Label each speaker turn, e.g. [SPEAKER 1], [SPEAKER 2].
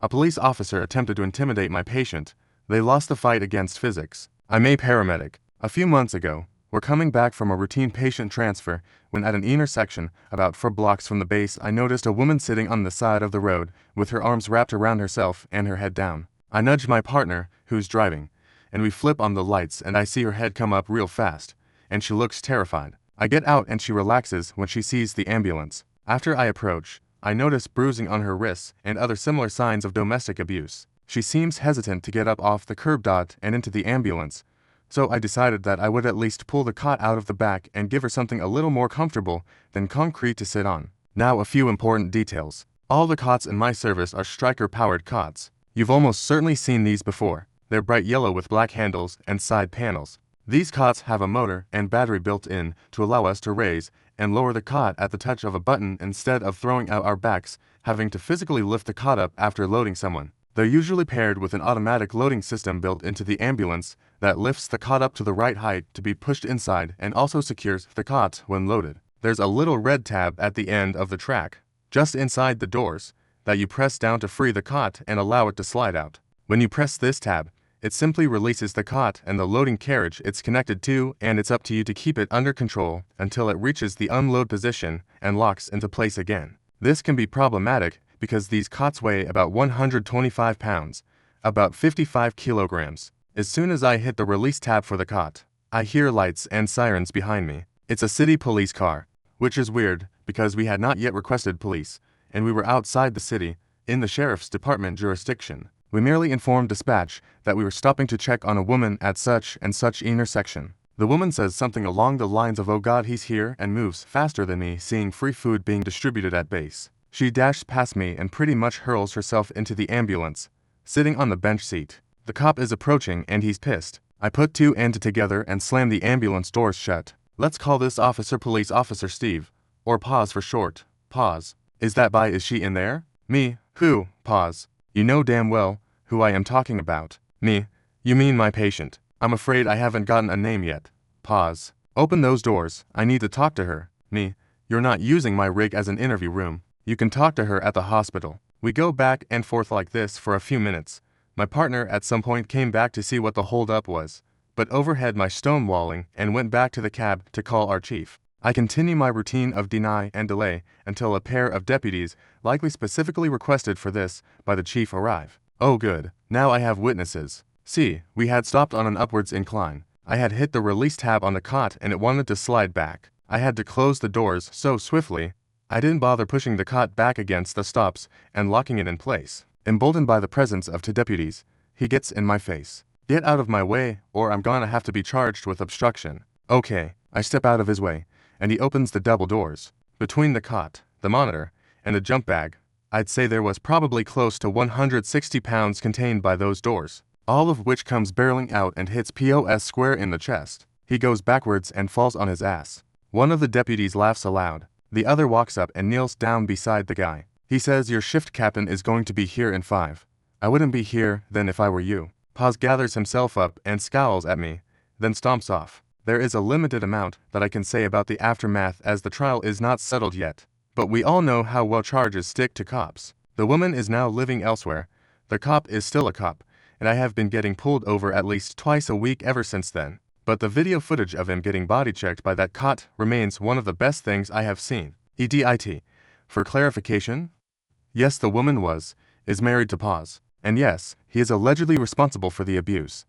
[SPEAKER 1] A police officer attempted to intimidate my patient. They lost the fight against physics. I'm a paramedic. A few months ago, we're coming back from a routine patient transfer when at an intersection, about 4 blocks from the base, I noticed a woman sitting on the side of the road with her arms wrapped around herself and her head down. I nudged my partner, who's driving, and we flip on the lights and I see her head come up real fast, and she looks terrified. I get out and she relaxes when she sees the ambulance. After I approach, I notice bruising on her wrists and other similar signs of domestic abuse. She seems hesitant to get up off the curb and into the ambulance, so I decided that I would at least pull the cot out of the back and give her something a little more comfortable than concrete to sit on. Now a few important details. All the cots in my service are striker-powered cots. You've almost certainly seen these before. They're bright yellow with black handles and side panels. These cots have a motor and battery built in to allow us to raise and lower the cot at the touch of a button instead of throwing out our backs, having to physically lift the cot up after loading someone. They're usually paired with an automatic loading system built into the ambulance that lifts the cot up to the right height to be pushed inside and also secures the cot when loaded. There's a little red tab at the end of the track, just inside the doors, that you press down to free the cot and allow it to slide out. When you press this tab, it simply releases the cot and the loading carriage it's connected to, and it's up to you to keep it under control until it reaches the unload position and locks into place again. This can be problematic because these cots weigh about 125 pounds, about 55 kilograms. As soon as I hit the release tab for the cot, I hear lights and sirens behind me. It's a city police car, which is weird because we had not yet requested police, and we were outside the city, in the sheriff's department jurisdiction. We merely informed dispatch that we were stopping to check on a woman at such and such intersection. The woman says something along the lines of "Oh God, he's here," and moves faster than me, seeing free food being distributed at base. She dashes past me and pretty much hurls herself into the ambulance, sitting on the bench seat. The cop is approaching and he's pissed. I put two and two together and slam the ambulance doors shut. Let's call this officer Police Officer Steve, or Pause for short. Pause. Is she in there? Me. Who? Pause. You know damn well who I am talking about. Me. You mean my patient. I'm afraid I haven't gotten a name yet. Pause. Open those doors. I need to talk to her. Me. You're not using my rig as an interview room. You can talk to her at the hospital. We go back and forth like this for a few minutes. My partner at some point came back to see what the hold-up was, but overheard my stonewalling and went back to the cab to call our chief. I continue my routine of deny and delay until a pair of deputies, likely specifically requested for this by the chief, arrive. Oh good, now I have witnesses. See, we had stopped on an upwards incline. I had hit the release tab on the cot and it wanted to slide back. I had to close the doors so swiftly, I didn't bother pushing the cot back against the stops and locking it in place. Emboldened by the presence of two deputies, he gets in my face. Get out of my way, or I'm gonna have to be charged with obstruction. Okay, I step out of his way, and he opens the double doors. Between the cot, the monitor, and the jump bag, I'd say there was probably close to 160 pounds contained by those doors, all of which comes barreling out and hits POS square in the chest. He goes backwards and falls on his ass. One of the deputies laughs aloud. The other walks up and kneels down beside the guy. He says, "Your shift captain is going to be here in 5. I wouldn't be here then if I were you." Paz gathers himself up and scowls at me, then stomps off. There is a limited amount that I can say about the aftermath as the trial is not settled yet, but we all know how well charges stick to cops. The woman is now living elsewhere, the cop is still a cop, and I have been getting pulled over at least twice a week ever since then. But the video footage of him getting body checked by that cot remains one of the best things I have seen. EDIT. For clarification, yes, the woman is married to Paz, and yes, he is allegedly responsible for the abuse.